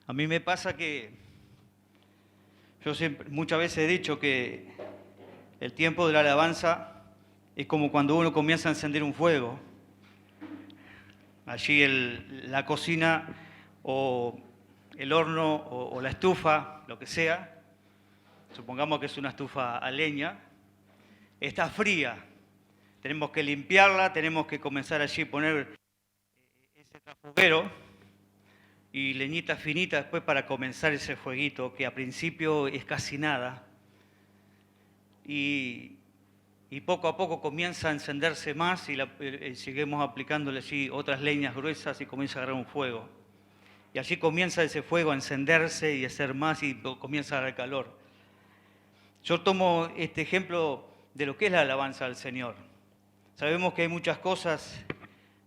A mí me pasa que yo muchas veces he dicho que el tiempo de la alabanza es como cuando uno comienza a encender un fuego. Allí la cocina o el horno o la estufa, lo que sea, supongamos que es una estufa a leña, está fría. Tenemos que limpiarla, tenemos que comenzar allí a poner ese trafuguero y leñita finita después para comenzar ese fueguito, que a principio es casi nada. Y poco a poco comienza a encenderse más y seguimos aplicándole allí otras leñas gruesas y comienza a agarrar un fuego. Y allí comienza ese fuego a encenderse y a hacer más y comienza a dar calor. Yo tomo este ejemplo de lo que es la alabanza al Señor. Sabemos que hay muchas cosas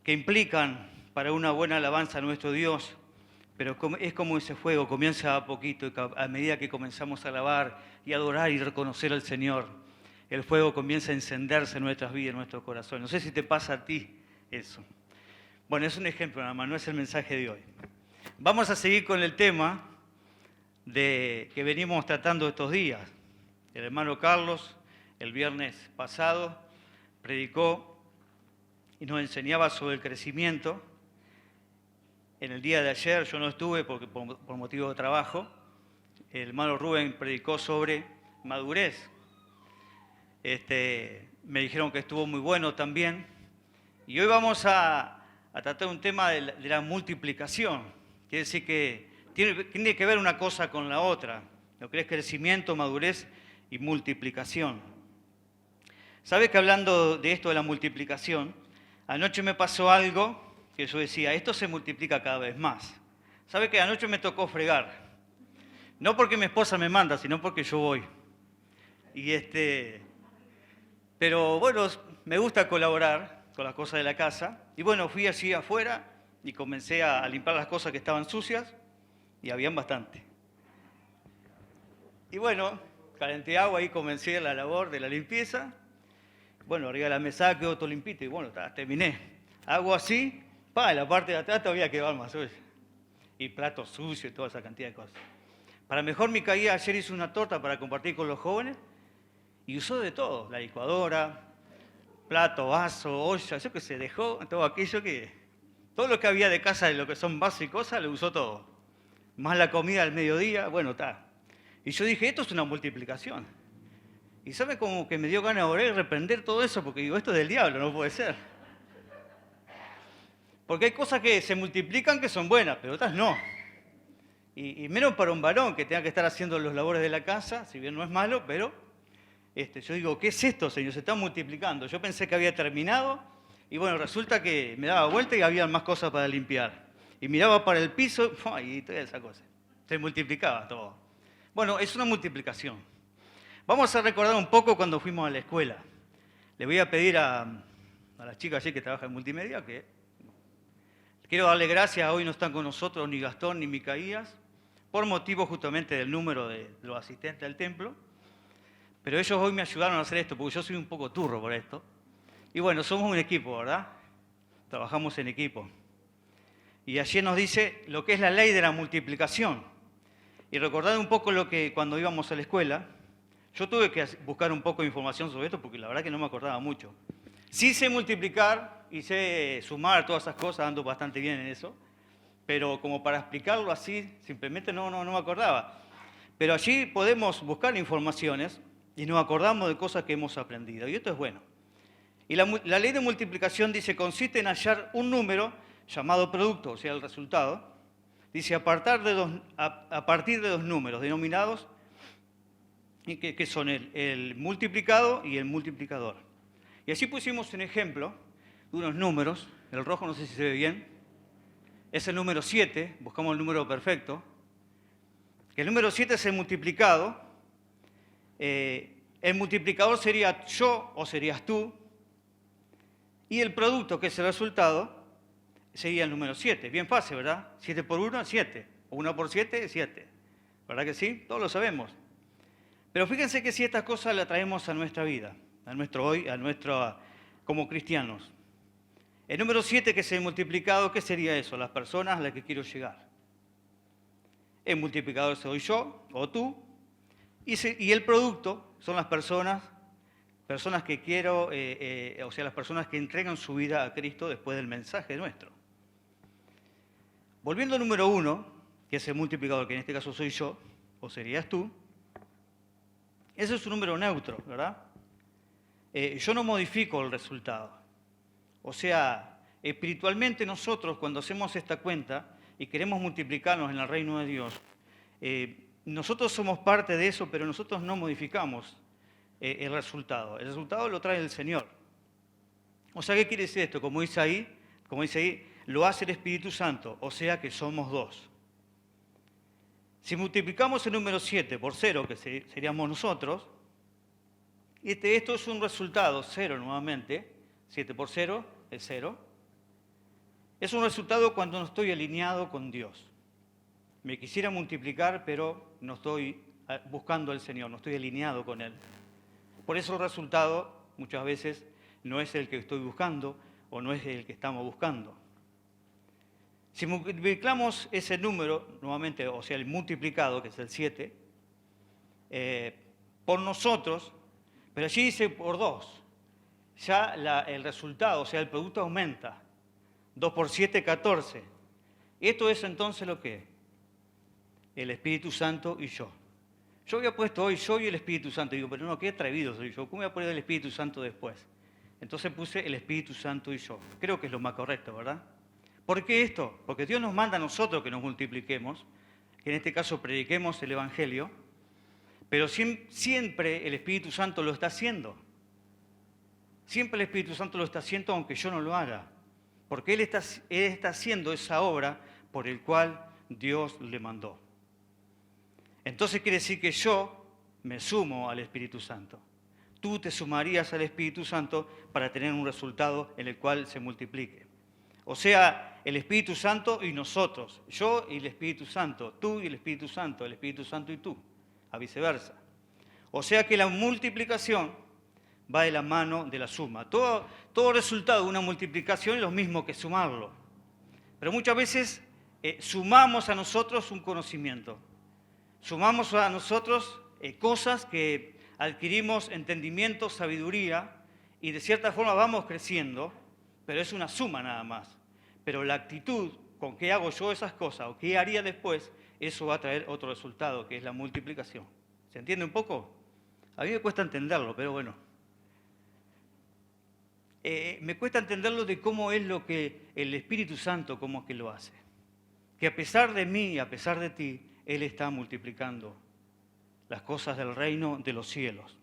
que implican para una buena alabanza a nuestro Dios, pero es como ese fuego, comienza a poquito y a medida que comenzamos a alabar y adorar y reconocer al Señor, el fuego comienza a encenderse en nuestras vidas, en nuestro corazón. No sé si te pasa a ti eso. Bueno, es un ejemplo nada más, no es el mensaje de hoy. Vamos a seguir con el tema que venimos tratando estos días. El hermano Carlos, el viernes pasado, predicó y nos enseñaba sobre el crecimiento. En el día de ayer yo no estuve por motivo de trabajo. El hermano Rubén predicó sobre madurez. Me dijeron que estuvo muy bueno también. Y hoy vamos a tratar un tema de la multiplicación. Quiere decir que tiene que ver una cosa con la otra. Lo que es crecimiento, madurez y multiplicación. ¿Sabe que hablando de esto de la multiplicación, anoche me pasó algo que yo decía, esto se multiplica cada vez más? ¿Sabe que anoche me tocó fregar? No porque mi esposa me manda, sino porque yo voy. Pero bueno, me gusta colaborar con las cosas de la casa. Y bueno, fui allí afuera y comencé a limpiar las cosas que estaban sucias y habían bastante. Y bueno, calenté agua y comencé la labor de la limpieza. Bueno, arriba de la mesa quedó todo limpito y bueno, terminé. Hago así, en la parte de atrás todavía quedaba más sucio. Y platos sucios y toda esa cantidad de cosas. Para mejor mi caída, ayer hice una torta para compartir con los jóvenes y usó de todo, la licuadora, plato, vaso, olla, yo que se dejó todo aquello todo lo que había de casa de lo que son vasos y cosas, lo usó todo. Más la comida al mediodía, bueno, está. Y yo dije, esto es una multiplicación. Y sabe como que me dio ganas de orar y reprender todo eso, porque digo, esto es del diablo, no puede ser. Porque hay cosas que se multiplican que son buenas, pero otras no. Y menos para un varón que tenga que estar haciendo los labores de la casa, si bien no es malo, pero yo digo, ¿qué es esto, Señor? Se está multiplicando. Yo pensé que había terminado y bueno, resulta que me daba vuelta y había más cosas para limpiar. Y miraba para el piso y toda esa cosa. Se multiplicaba todo. Bueno, es una multiplicación. Vamos a recordar un poco cuando fuimos a la escuela. Le voy a pedir a la chica allí que trabaja en multimedia que quiero darle gracias. Hoy no están con nosotros ni Gastón ni Micaías, por motivo justamente del número de los asistentes del templo. Pero ellos hoy me ayudaron a hacer esto, porque yo soy un poco turro por esto. Y bueno, somos un equipo, ¿verdad? Trabajamos en equipo. Y allí nos dice lo que es la ley de la multiplicación. Y recordad un poco lo que cuando íbamos a la escuela, yo tuve que buscar un poco de información sobre esto porque la verdad que no me acordaba mucho. Sí sé multiplicar y sé sumar todas esas cosas, ando bastante bien en eso, pero como para explicarlo así, simplemente no me acordaba. Pero allí podemos buscar informaciones y nos acordamos de cosas que hemos aprendido, y esto es bueno. Y la ley de multiplicación dice, consiste en hallar un número llamado producto, o sea, el resultado. Dice, a partir de dos números denominados, que son el multiplicado y el multiplicador. Y así pusimos un ejemplo de unos números. El rojo no sé si se ve bien. Es el número 7, buscamos el número perfecto. El número 7 es el multiplicado. El multiplicador sería yo o serías tú. Y el producto, que es el resultado, sería el número 7. Bien fácil, ¿verdad? 7 por 1, 7. O 1 por 7, 7. ¿Verdad que sí? Todos lo sabemos. Pero fíjense que si estas cosas las traemos a nuestra vida, a nuestro hoy, como cristianos. El número 7, que es el multiplicado, ¿qué sería eso? Las personas a las que quiero llegar. El multiplicador soy yo o tú. Y el producto son las personas que quiero, o sea, las personas que entregan su vida a Cristo después del mensaje nuestro. Volviendo al número 1, que es el multiplicador, que en este caso soy yo, o serías tú, ese es un número neutro, ¿verdad? Yo no modifico el resultado. O sea, espiritualmente nosotros cuando hacemos esta cuenta y queremos multiplicarnos en el reino de Dios, nosotros somos parte de eso, pero nosotros no modificamos el resultado. El resultado lo trae el Señor. O sea, ¿qué quiere decir esto? Como dice ahí, lo hace el Espíritu Santo, o sea que somos dos. Si multiplicamos el número 7 por 0, que seríamos nosotros, esto es un resultado, 0 nuevamente, 7 por 0 es 0. Es un resultado cuando no estoy alineado con Dios. Me quisiera multiplicar, pero no estoy buscando al Señor, no estoy alineado con Él. Por eso el resultado muchas veces no es el que estoy buscando o no es el que estamos buscando. Si multiplicamos ese número, nuevamente, o sea, el multiplicado, que es el 7, por nosotros, pero allí dice por 2, ya el resultado, o sea, el producto aumenta. 2 por 7, 14. Esto es entonces lo que es el Espíritu Santo y yo. Yo había puesto hoy yo y el Espíritu Santo. Digo, pero no, qué atrevido soy yo. ¿Cómo voy a poner el Espíritu Santo después? Entonces puse el Espíritu Santo y yo. Creo que es lo más correcto, ¿verdad? ¿Por qué esto? Porque Dios nos manda a nosotros que nos multipliquemos, que en este caso prediquemos el Evangelio, pero siempre el Espíritu Santo lo está haciendo. Siempre el Espíritu Santo lo está haciendo aunque yo no lo haga. Porque Él está haciendo esa obra por el cual Dios le mandó. Entonces quiere decir que yo me sumo al Espíritu Santo. Tú te sumarías al Espíritu Santo para tener un resultado en el cual se multiplique. O sea, el Espíritu Santo y nosotros. Yo y el Espíritu Santo. Tú y el Espíritu Santo y tú. A viceversa. O sea que la multiplicación va de la mano de la suma. Todo resultado de una multiplicación es lo mismo que sumarlo. Pero muchas veces sumamos a nosotros un conocimiento. Sumamos a nosotros cosas que adquirimos, entendimiento, sabiduría, y de cierta forma vamos creciendo, pero es una suma nada más. Pero la actitud con que hago yo esas cosas o qué haría después, eso va a traer otro resultado, que es la multiplicación. ¿Se entiende un poco? A mí me cuesta entenderlo, pero bueno. Me cuesta entenderlo de cómo es lo que el Espíritu Santo, cómo es que lo hace. Que a pesar de mí, a pesar de ti, Él está multiplicando las cosas del reino de los cielos.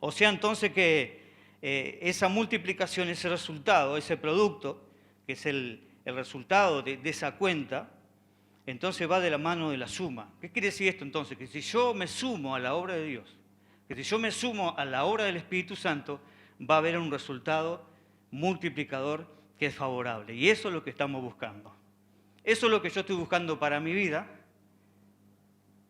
O sea entonces que esa multiplicación, ese resultado, ese producto, que es el resultado de esa cuenta, entonces va de la mano de la suma. ¿Qué quiere decir esto entonces? Que si yo me sumo a la obra de Dios, que si yo me sumo a la obra del Espíritu Santo, va a haber un resultado multiplicador que es favorable. Y eso es lo que estamos buscando. Eso es lo que yo estoy buscando para mi vida.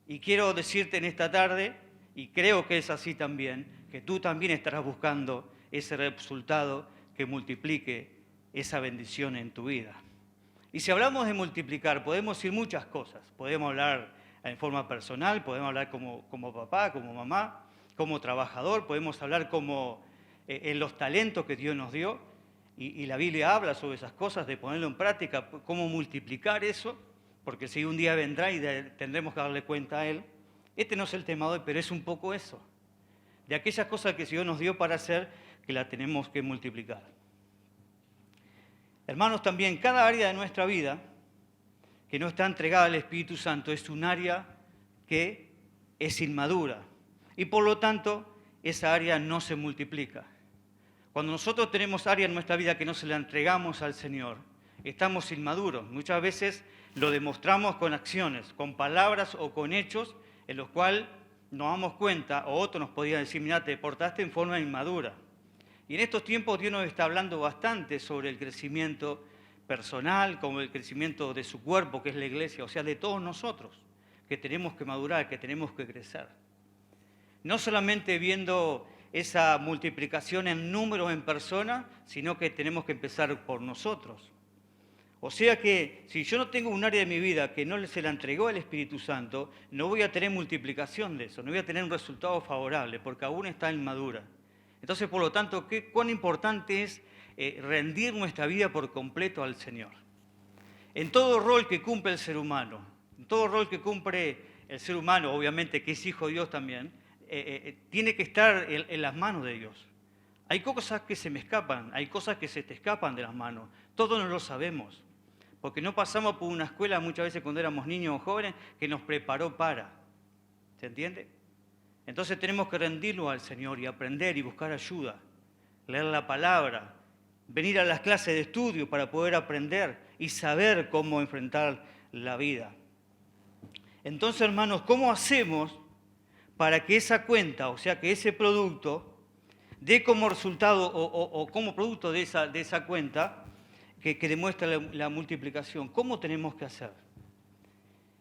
Y quiero decirte en esta tarde, y creo que es así también, que tú también estarás buscando ese resultado que multiplique esa bendición en tu vida. Y si hablamos de multiplicar, podemos decir muchas cosas. Podemos hablar en forma personal, podemos hablar como papá, como mamá, como trabajador, podemos hablar como en los talentos que Dios nos dio. Y la Biblia habla sobre esas cosas, de ponerlo en práctica, cómo multiplicar eso, porque si un día vendrá y tendremos que darle cuenta a Él. Este no es el tema de hoy, pero es un poco eso. De aquellas cosas que Dios nos dio para hacer, que la tenemos que multiplicar. Hermanos, también cada área de nuestra vida que no está entregada al Espíritu Santo es un área que es inmadura. Y por lo tanto, esa área no se multiplica. Cuando nosotros tenemos áreas en nuestra vida que no se la entregamos al Señor, estamos inmaduros. Muchas veces lo demostramos con acciones, con palabras o con hechos en los cuales nos damos cuenta, o otro nos podría decir, mira, te portaste en forma inmadura. Y en estos tiempos Dios nos está hablando bastante sobre el crecimiento personal, como el crecimiento de su cuerpo, que es la iglesia, o sea, de todos nosotros, que tenemos que madurar, que tenemos que crecer. No solamente viendo esa multiplicación en números, en personas, sino que tenemos que empezar por nosotros. O sea que si yo no tengo un área de mi vida que no se la entregó al Espíritu Santo, no voy a tener multiplicación de eso, no voy a tener un resultado favorable, porque aún está inmadura. Entonces, por lo tanto, ¿cuán importante es rendir nuestra vida por completo al Señor? En todo rol que cumple el ser humano, en todo rol que cumple el ser humano, obviamente que es hijo de Dios también, tiene que estar en las manos de Dios. Hay cosas que se me escapan, hay cosas que se te escapan de las manos. Todos no lo sabemos, porque no pasamos por una escuela muchas veces cuando éramos niños o jóvenes que nos preparó para. ¿Se entiende? Entonces tenemos que rendirlo al Señor y aprender y buscar ayuda, leer la palabra, venir a las clases de estudio para poder aprender y saber cómo enfrentar la vida. Entonces, hermanos, ¿cómo hacemos para que esa cuenta, o sea, que ese producto, dé como resultado o como producto de esa cuenta que demuestra la multiplicación? ¿Cómo tenemos que hacer?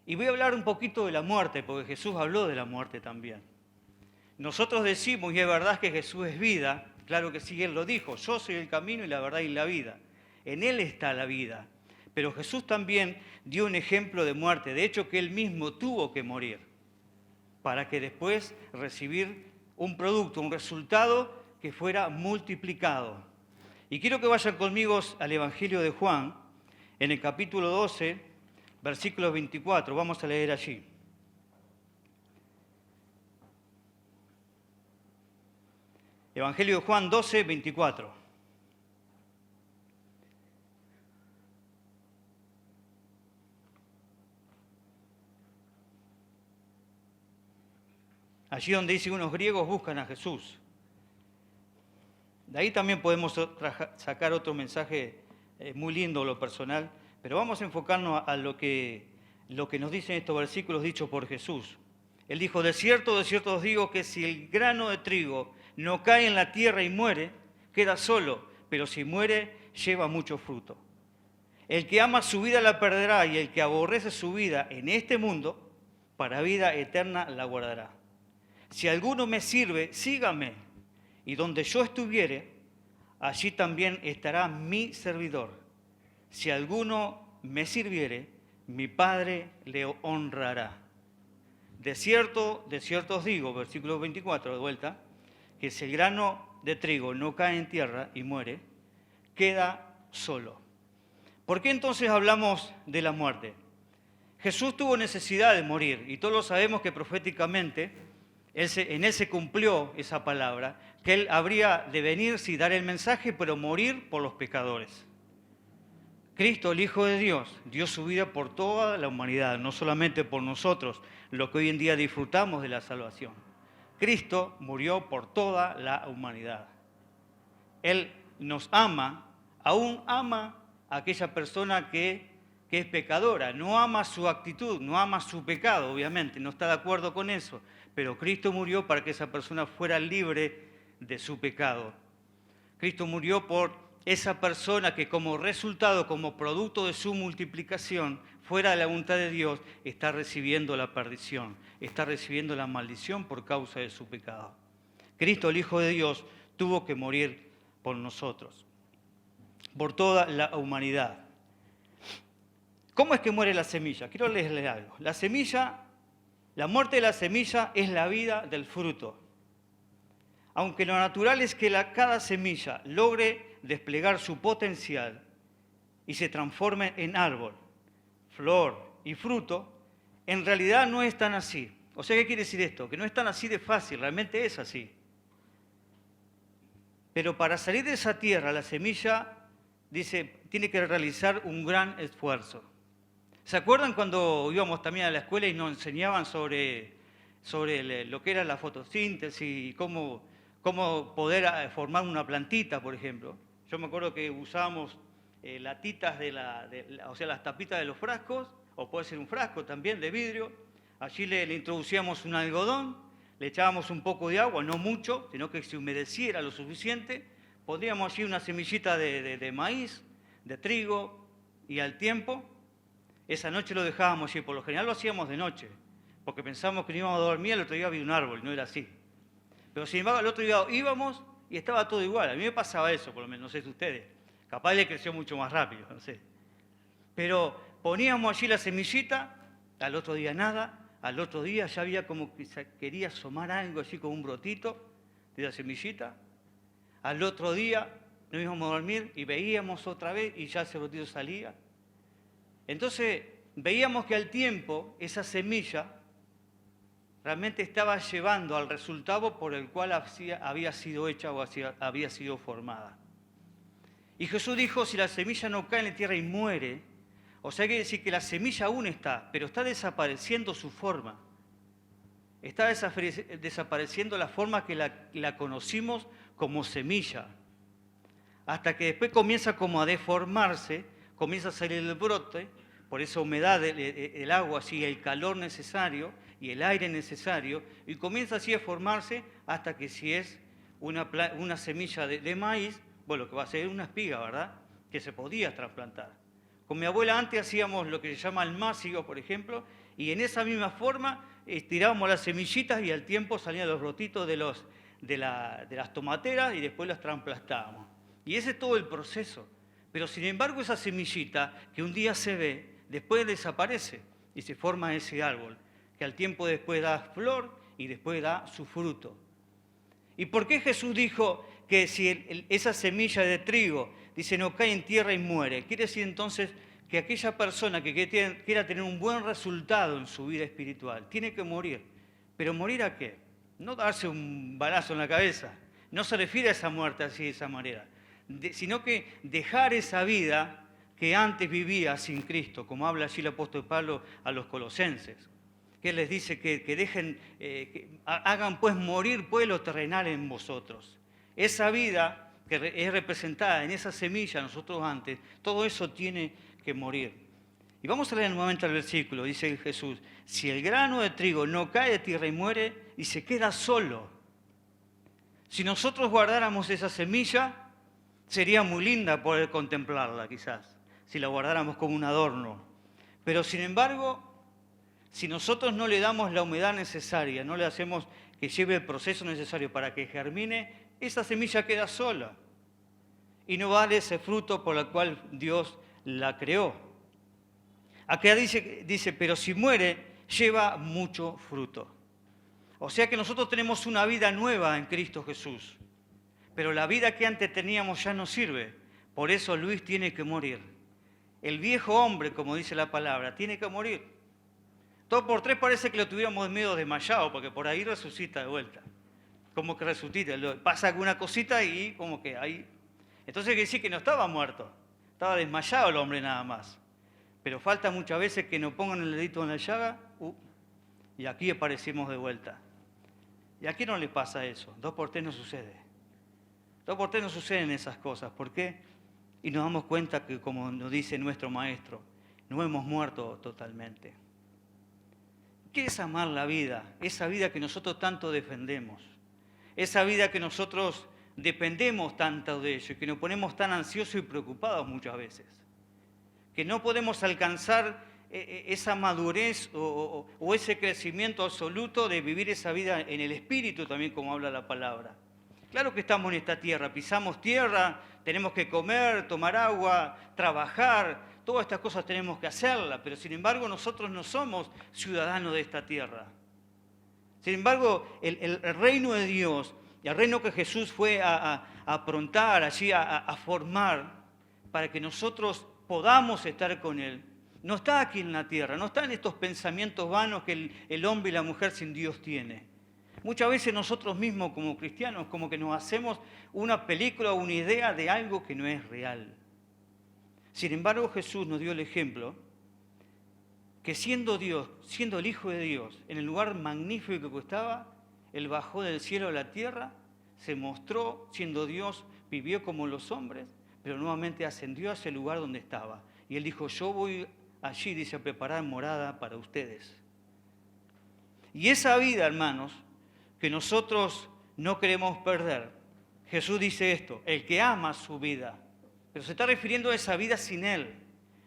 Y voy a hablar un poquito de la muerte, porque Jesús habló de la muerte también. Nosotros decimos, y es verdad que Jesús es vida, claro que sí, Él lo dijo, yo soy el camino y la verdad y la vida. En Él está la vida. Pero Jesús también dio un ejemplo de muerte, de hecho que Él mismo tuvo que morir, para que después recibir un producto, un resultado que fuera multiplicado. Y quiero que vayan conmigo al Evangelio de Juan, en el capítulo 12, versículo 24, vamos a leer allí. Evangelio de Juan 12, 24. Allí donde dice unos griegos buscan a Jesús. De ahí también podemos sacar otro mensaje muy lindo, lo personal, pero vamos a enfocarnos a lo que nos dicen estos versículos dichos por Jesús. Él dijo, de cierto os digo que si el grano de trigo no cae en la tierra y muere, queda solo, pero si muere, lleva mucho fruto. El que ama su vida la perderá, y el que aborrece su vida en este mundo, para vida eterna la guardará. Si alguno me sirve, sígame, y donde yo estuviere, allí también estará mi servidor. Si alguno me sirviere, mi Padre le honrará. De cierto os digo, versículo 24 de vuelta, que si el grano de trigo no cae en tierra y muere, queda solo. ¿Por qué entonces hablamos de la muerte? Jesús tuvo necesidad de morir, y todos sabemos que proféticamente en Él se cumplió esa palabra, que Él habría de venir, sí, dar el mensaje, pero morir por los pecadores. Cristo, el Hijo de Dios, dio su vida por toda la humanidad, no solamente por nosotros, lo que hoy en día disfrutamos de la salvación. Cristo murió por toda la humanidad. Él nos ama, aún ama a aquella persona que es pecadora, no ama su actitud, no ama su pecado, obviamente, no está de acuerdo con eso, pero Cristo murió para que esa persona fuera libre de su pecado. Cristo murió por esa persona que como resultado, como producto de su multiplicación, fuera de la voluntad de Dios, está recibiendo la perdición, está recibiendo la maldición por causa de su pecado. Cristo, el Hijo de Dios, tuvo que morir por nosotros, por toda la humanidad. ¿Cómo es que muere la semilla? Quiero leerles algo. La muerte de la semilla es la vida del fruto. Aunque lo natural es que cada semilla logre desplegar su potencial y se transforme en árbol, flor y fruto, en realidad no es tan así. O sea, ¿qué quiere decir esto? Que no es tan así de fácil, realmente es así. Pero para salir de esa tierra, la semilla, dice, tiene que realizar un gran esfuerzo. ¿Se acuerdan cuando íbamos también a la escuela y nos enseñaban sobre lo que era la fotosíntesis y cómo poder formar una plantita, por ejemplo? Yo me acuerdo que usábamos latitas o sea, las tapitas de los frascos, o puede ser un frasco también de vidrio. Allí le introducíamos un algodón, le echábamos un poco de agua, no mucho, sino que se humedeciera lo suficiente. Pondríamos allí una semillita de maíz, de trigo, y al tiempo, esa noche lo dejábamos allí. Por lo general lo hacíamos de noche, porque pensábamos que no íbamos a dormir, el otro día había un árbol, no era así. Pero sin embargo, el otro día íbamos y estaba todo igual. A mí me pasaba eso, por lo menos, no sé si ustedes. Capaz le creció mucho más rápido, no sé. Pero poníamos allí la semillita, al otro día nada, al otro día ya había como que quería asomar algo así como un brotito de la semillita. Al otro día nos íbamos a dormir y veíamos otra vez y ya ese brotito salía. Entonces veíamos que al tiempo esa semilla realmente estaba llevando al resultado por el cual había sido hecha o había sido formada. Y Jesús dijo, si la semilla no cae en la tierra y muere, o sea, quiere decir que la semilla aún está, pero está desapareciendo su forma. Está desapareciendo la forma que la conocimos como semilla. Hasta que después comienza como a deformarse, comienza a salir el brote, por esa humedad del agua, así, el calor necesario y el aire necesario, y comienza así a formarse hasta que si es una semilla de maíz, bueno, lo que va a ser una espiga, ¿verdad? Que se podía trasplantar. Con mi abuela antes hacíamos lo que se llama el másigo, por ejemplo, y en esa misma forma estirábamos las semillitas y al tiempo salían los brotitos de las tomateras y después las trasplantábamos. Y ese es todo el proceso. Pero sin embargo esa semillita que un día se ve, después desaparece y se forma ese árbol, que al tiempo después da flor y después da su fruto. ¿Y por qué Jesús dijo que si esa semilla de trigo, dice, no cae en tierra y muere? Quiere decir entonces que aquella persona que quiera tener un buen resultado en su vida espiritual, tiene que morir. ¿Pero morir a qué? No darse un balazo en la cabeza. No se refiere a esa muerte así de esa manera. Sino que dejar esa vida que antes vivía sin Cristo, como habla allí el apóstol Pablo a los colosenses, que les dice que dejen, hagan pues morir pues lo terrenal en vosotros. Esa vida que es representada en esa semilla nosotros antes, todo eso tiene que morir. Y vamos a leer nuevamente el versículo, dice Jesús, si el grano de trigo no cae de tierra y muere, y se queda solo. Si nosotros guardáramos esa semilla, sería muy linda poder contemplarla quizás, si la guardáramos como un adorno. Pero sin embargo, si nosotros no le damos la humedad necesaria, no le hacemos que lleve el proceso necesario para que germine, esa semilla queda sola y no vale ese fruto por el cual Dios la creó. Acá dice, pero si muere, lleva mucho fruto. O sea que nosotros tenemos una vida nueva en Cristo Jesús. Pero la vida que antes teníamos ya no sirve. Por eso Luis tiene que morir. El viejo hombre, como dice la palabra, tiene que morir. 2 por 3 parece que lo tuviéramos medio desmayado, porque por ahí resucita de vuelta. Como que resucita, pasa alguna cosita y como que ahí. Entonces quiere decir que no estaba muerto, estaba desmayado el hombre nada más. Pero falta muchas veces que nos pongan el dedito en la llaga y aquí aparecimos de vuelta. ¿Y a quién no le pasa eso? 2 por 3 no sucede. 2 por 3 no suceden esas cosas. ¿Por qué? Y nos damos cuenta que, como nos dice nuestro maestro, no hemos muerto totalmente. ¿Qué es amar la vida? Esa vida que nosotros tanto defendemos. Esa vida que nosotros dependemos tanto de ello y que nos ponemos tan ansiosos y preocupados muchas veces. Que no podemos alcanzar esa madurez o ese crecimiento absoluto de vivir esa vida en el espíritu también, como habla la palabra. Claro que estamos en esta tierra, pisamos tierra, tenemos que comer, tomar agua, trabajar, todas estas cosas tenemos que hacerlas, pero sin embargo nosotros no somos ciudadanos de esta tierra. Sin embargo, el reino de Dios, el reino que Jesús fue a aprontar, allí a formar, para que nosotros podamos estar con Él, no está aquí en la tierra, no está en estos pensamientos vanos que el hombre y la mujer sin Dios tiene. Muchas veces nosotros mismos como cristianos como que nos hacemos una película o una idea de algo que no es real. Sin embargo, Jesús nos dio el ejemplo que siendo Dios, siendo el Hijo de Dios, en el lugar magnífico que estaba, Él bajó del cielo a la tierra, se mostró siendo Dios, vivió como los hombres, pero nuevamente ascendió hacia el lugar donde estaba. Y Él dijo, yo voy allí, dice, a preparar morada para ustedes. Y esa vida, hermanos, que nosotros no queremos perder, Jesús dice esto, el que ama su vida, pero se está refiriendo a esa vida sin Él.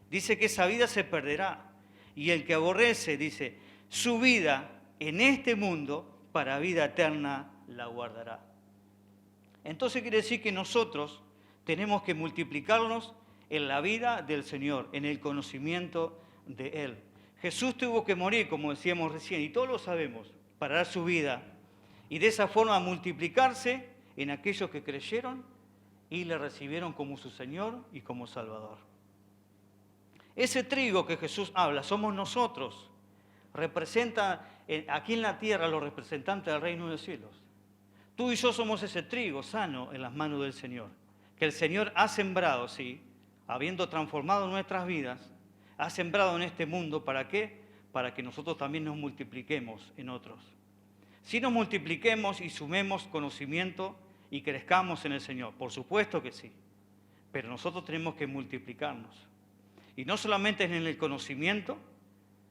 Dice que esa vida se perderá. Y el que aborrece, dice, su vida en este mundo, para vida eterna la guardará. Entonces quiere decir que nosotros tenemos que multiplicarnos en la vida del Señor, en el conocimiento de Él. Jesús tuvo que morir, como decíamos recién, y todos lo sabemos, para dar su vida y de esa forma multiplicarse en aquellos que creyeron y le recibieron como su Señor y como Salvador. Ese trigo que Jesús habla somos nosotros. Representa aquí en la tierra los representantes del reino de los cielos. Tú y yo somos ese trigo sano en las manos del Señor, que el Señor ha sembrado, sí, habiendo transformado nuestras vidas, ha sembrado en este mundo. ¿Para qué? Para que nosotros también nos multipliquemos en otros. Si nos multipliquemos y sumemos conocimiento y crezcamos en el Señor, por supuesto que sí, pero nosotros tenemos que multiplicarnos. Y no solamente en el conocimiento,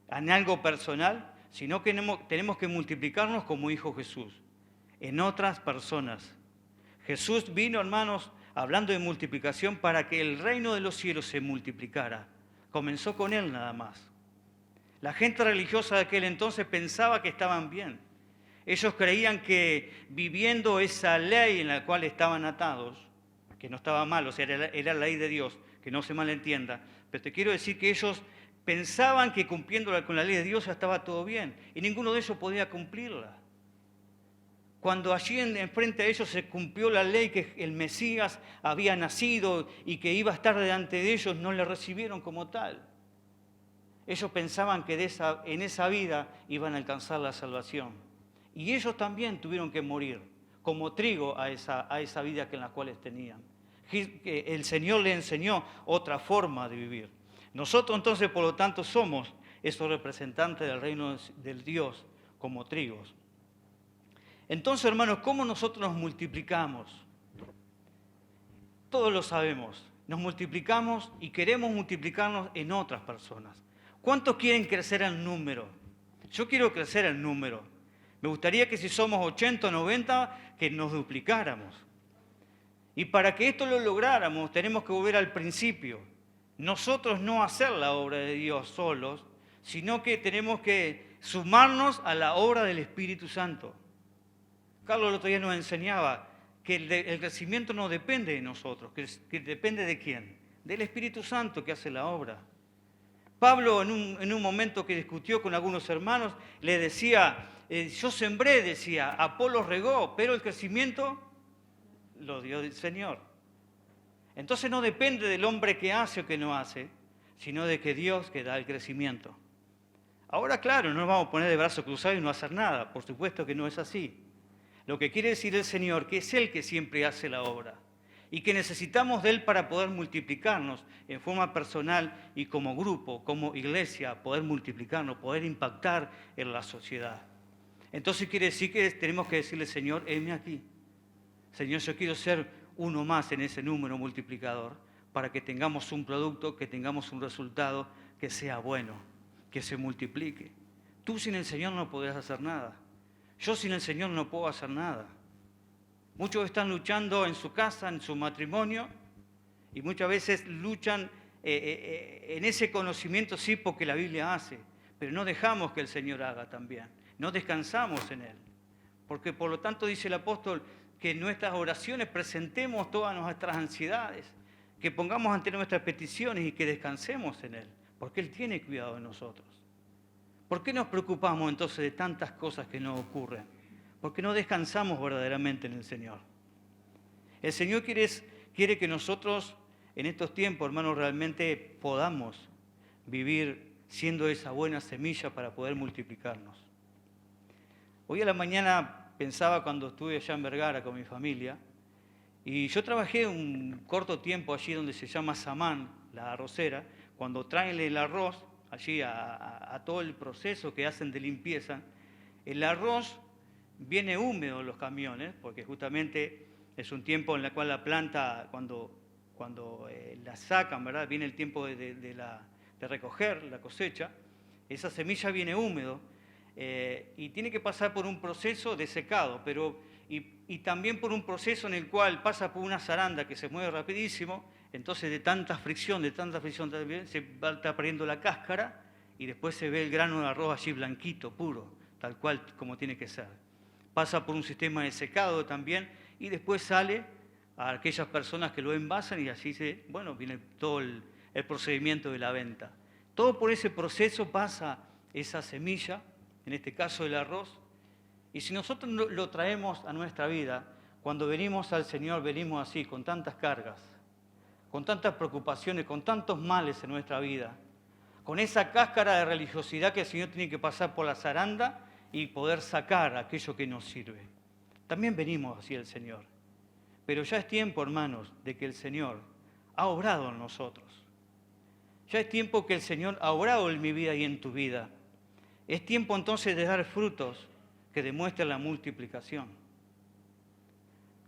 en algo personal, sino que tenemos que multiplicarnos como dijo Jesús, en otras personas. Jesús vino, hermanos, hablando de multiplicación para que el reino de los cielos se multiplicara. Comenzó con Él nada más. La gente religiosa de aquel entonces pensaba que estaban bien. Ellos creían que viviendo esa ley en la cual estaban atados, que no estaba mal, o sea, era la ley de Dios, que no se malentienda, pero te quiero decir que ellos pensaban que cumpliendo con la ley de Dios ya estaba todo bien, y ninguno de ellos podía cumplirla. Cuando allí enfrente a ellos se cumplió la ley, que el Mesías había nacido y que iba a estar delante de ellos, no le recibieron como tal. Ellos pensaban que en esa vida iban a alcanzar la salvación. Y ellos también tuvieron que morir como trigo a esa vida en la cual tenían. El Señor le enseñó otra forma de vivir. Nosotros entonces, por lo tanto, somos esos representantes del reino del Dios como trigos. Entonces, hermanos, ¿cómo nosotros nos multiplicamos? Todos lo sabemos. Nos multiplicamos y queremos multiplicarnos en otras personas. ¿Cuántos quieren crecer en número? Yo quiero crecer en número. Me gustaría que si somos 80 o 90, que nos duplicáramos. Y para que esto lo lográramos, tenemos que volver al principio. Nosotros no hacer la obra de Dios solos, sino que tenemos que sumarnos a la obra del Espíritu Santo. Carlos el otro día nos enseñaba que el crecimiento no depende de nosotros, que depende de quién, del Espíritu Santo que hace la obra. Pablo en un momento que discutió con algunos hermanos, le decía, yo sembré, decía, Apolos regó, pero el crecimiento lo dio el Señor. Entonces no depende del hombre que hace o que no hace, sino de que Dios que da el crecimiento. Ahora, claro, no nos vamos a poner de brazos cruzados y no hacer nada, por supuesto que no es así. Lo que quiere decir el Señor, que es Él que siempre hace la obra y que necesitamos de Él para poder multiplicarnos en forma personal y como grupo, como iglesia, poder multiplicarnos, poder impactar en la sociedad. Entonces quiere decir que tenemos que decirle, Señor, heme aquí. Señor, yo quiero ser uno más en ese número multiplicador para que tengamos un producto, que tengamos un resultado que sea bueno, que se multiplique. Tú sin el Señor no podrás hacer nada. Yo sin el Señor no puedo hacer nada. Muchos están luchando en su casa, en su matrimonio, y muchas veces luchan en ese conocimiento, sí, porque la Biblia hace, pero no dejamos que el Señor haga también. No descansamos en Él. Porque por lo tanto dice el apóstol que en nuestras oraciones presentemos todas nuestras ansiedades, que pongamos ante nuestras peticiones y que descansemos en Él, porque Él tiene cuidado de nosotros. ¿Por qué nos preocupamos entonces de tantas cosas que no ocurren? Porque no descansamos verdaderamente en el Señor. El Señor quiere que nosotros en estos tiempos, hermanos, realmente podamos vivir siendo esa buena semilla para poder multiplicarnos. Hoy a la mañana pensaba cuando estuve allá en Vergara con mi familia, y yo trabajé un corto tiempo allí donde se llama Samán, la arrocera, cuando traen el arroz allí a todo el proceso que hacen de limpieza, el arroz viene húmedo en los camiones, porque justamente es un tiempo en el cual la planta, cuando la sacan, ¿verdad? Viene el tiempo de recoger la cosecha, esa semilla viene húmedo y tiene que pasar por un proceso de secado, y también por un proceso en el cual pasa por una zaranda que se mueve rapidísimo. Entonces de tanta fricción se va perdiendo la cáscara y después se ve el grano de arroz allí blanquito, puro, tal cual como tiene que ser. Pasa por un sistema de secado también y después sale a aquellas personas que lo envasan y así viene todo el procedimiento de la venta. Todo por ese proceso pasa esa semilla, en este caso el arroz, y si nosotros lo traemos a nuestra vida, cuando venimos al Señor, venimos así, con tantas cargas, con tantas preocupaciones, con tantos males en nuestra vida, con esa cáscara de religiosidad que el Señor tiene que pasar por la zaranda y poder sacar aquello que nos sirve. También venimos así al Señor. Pero ya es tiempo, hermanos, de que el Señor ha obrado en nosotros. Ya es tiempo que el Señor ha obrado en mi vida y en tu vida. Es tiempo entonces de dar frutos que demuestren la multiplicación.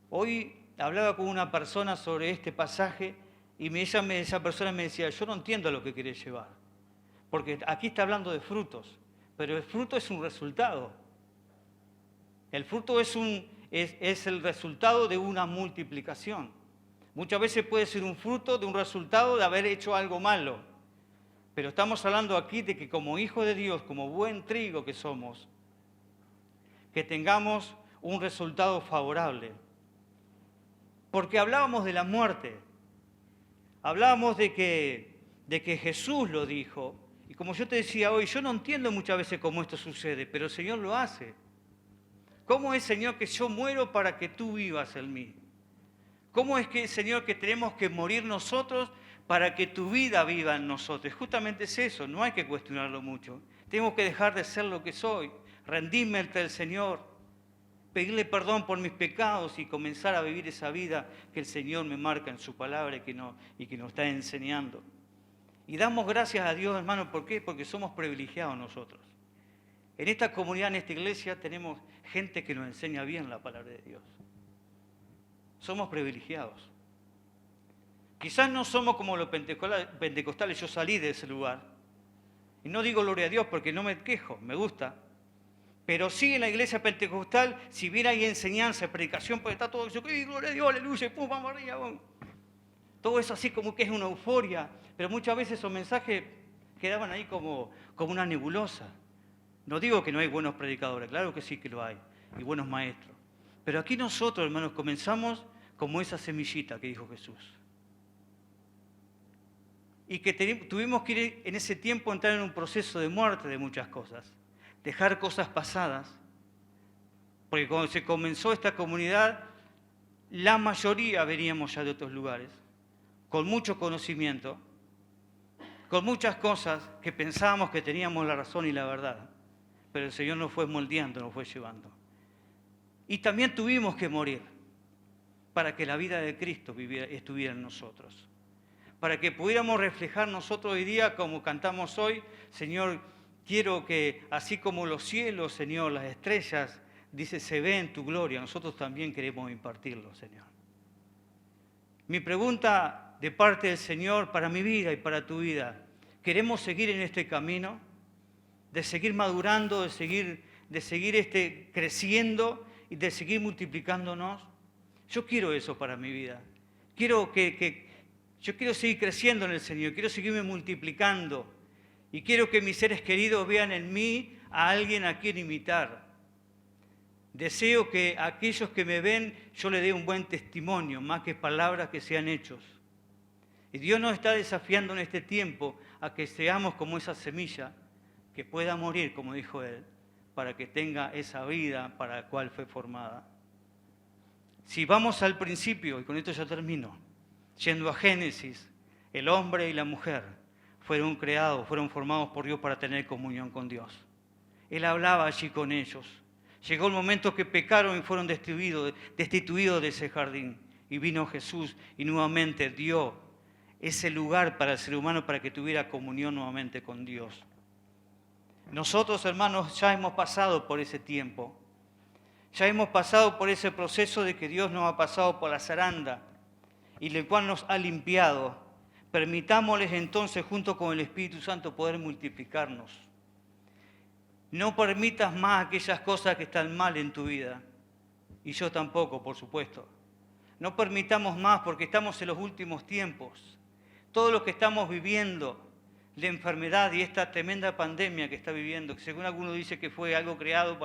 Hoy hablaba con una persona sobre este pasaje y esa persona me decía, yo no entiendo lo que querés llevar. Porque aquí está hablando de frutos, pero el fruto es un resultado. El fruto es el resultado de una multiplicación. Muchas veces puede ser un fruto de un resultado de haber hecho algo malo. Pero estamos hablando aquí de que como hijos de Dios, como buen trigo que somos, que tengamos un resultado favorable. Porque hablábamos de la muerte, hablábamos de que Jesús lo dijo, y como yo te decía hoy, yo no entiendo muchas veces cómo esto sucede, pero el Señor lo hace. ¿Cómo es, Señor, que yo muero para que tú vivas en mí? ¿Cómo es que, Señor, que tenemos que morir nosotros para que tu vida viva en nosotros? Justamente es eso, no hay que cuestionarlo mucho. Tengo que dejar de ser lo que soy, rendirme ante el Señor, pedirle perdón por mis pecados y comenzar a vivir esa vida que el Señor me marca en su palabra y que nos está enseñando. Y damos gracias a Dios, hermano, ¿por qué? Porque somos privilegiados nosotros. En esta comunidad, en esta iglesia, tenemos gente que nos enseña bien la palabra de Dios. Somos privilegiados. Quizás no somos como los pentecostales, yo salí de ese lugar. Y no digo gloria a Dios porque no me quejo, me gusta. Pero sí en la iglesia pentecostal, si bien hay enseñanza, predicación, pues está todo eso, gloria a Dios, aleluya, pum, vamos arriba, vamos. Todo eso así como que es una euforia, pero muchas veces esos mensajes quedaban ahí como una nebulosa. No digo que no hay buenos predicadores, claro que sí que lo hay, y buenos maestros. Pero aquí nosotros, hermanos, comenzamos como esa semillita que dijo Jesús. Y que tuvimos que ir en ese tiempo entrar en un proceso de muerte de muchas cosas. Dejar cosas pasadas. Porque cuando se comenzó esta comunidad, la mayoría veníamos ya de otros lugares, con mucho conocimiento, con muchas cosas que pensábamos que teníamos la razón y la verdad. Pero el Señor nos fue moldeando, nos fue llevando. Y también tuvimos que morir para que la vida de Cristo estuviera en nosotros. Para que pudiéramos reflejar nosotros hoy día, como cantamos hoy, Señor, quiero que así como los cielos, Señor, las estrellas, dice, se ven tu gloria, nosotros también queremos impartirlo, Señor. Mi pregunta de parte del Señor para mi vida y para tu vida, ¿queremos seguir en este camino? De seguir madurando, de seguir creciendo y de seguir multiplicándonos. Yo quiero eso para mi vida. Yo quiero seguir creciendo en el Señor, quiero seguirme multiplicando y quiero que mis seres queridos vean en mí a alguien a quien imitar. Deseo que a aquellos que me ven yo les dé un buen testimonio, más que palabras que sean hechos. Y Dios nos está desafiando en este tiempo a que seamos como esa semilla que pueda morir, como dijo Él, para que tenga esa vida para la cual fue formada. Si vamos al principio, y con esto ya termino, yendo a Génesis, el hombre y la mujer fueron creados, fueron formados por Dios para tener comunión con Dios. Él hablaba allí con ellos. Llegó el momento que pecaron y fueron destituidos de ese jardín. Y vino Jesús y nuevamente dio ese lugar para el ser humano para que tuviera comunión nuevamente con Dios. Nosotros, hermanos, ya hemos pasado por ese tiempo. Ya hemos pasado por ese proceso de que Dios nos ha pasado por la zaranda y el cual nos ha limpiado. Permitámosles entonces, junto con el Espíritu Santo, poder multiplicarnos. No permitas más aquellas cosas que están mal en tu vida. Y yo tampoco, por supuesto. No permitamos más porque estamos en los últimos tiempos. Todo lo que estamos viviendo, la enfermedad y esta tremenda pandemia que está viviendo, que según algunos dicen que fue algo creado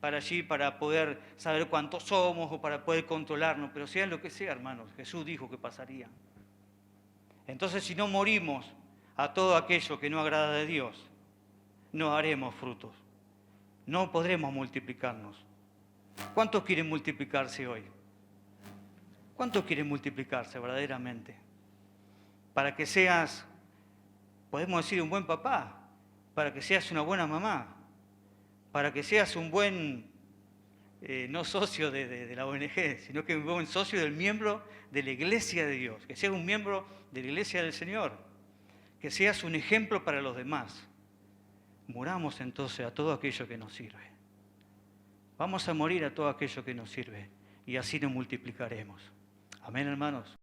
para allí, para poder saber cuántos somos o para poder controlarnos, pero sea lo que sea, hermanos, Jesús dijo que pasaría. Entonces, si no morimos a todo aquello que no agrada de Dios, no haremos frutos, no podremos multiplicarnos. ¿Cuántos quieren multiplicarse hoy? ¿Cuántos quieren multiplicarse verdaderamente? Para que seas, podemos decir, un buen papá, para que seas una buena mamá, para que seas un buen, no socio de la ONG, sino que un buen socio del miembro de la Iglesia de Dios, que seas un miembro de la Iglesia del Señor, que seas un ejemplo para los demás. Muramos entonces a todo aquello que nos sirve. Vamos a morir a todo aquello que nos sirve y así nos multiplicaremos. Amén, hermanos.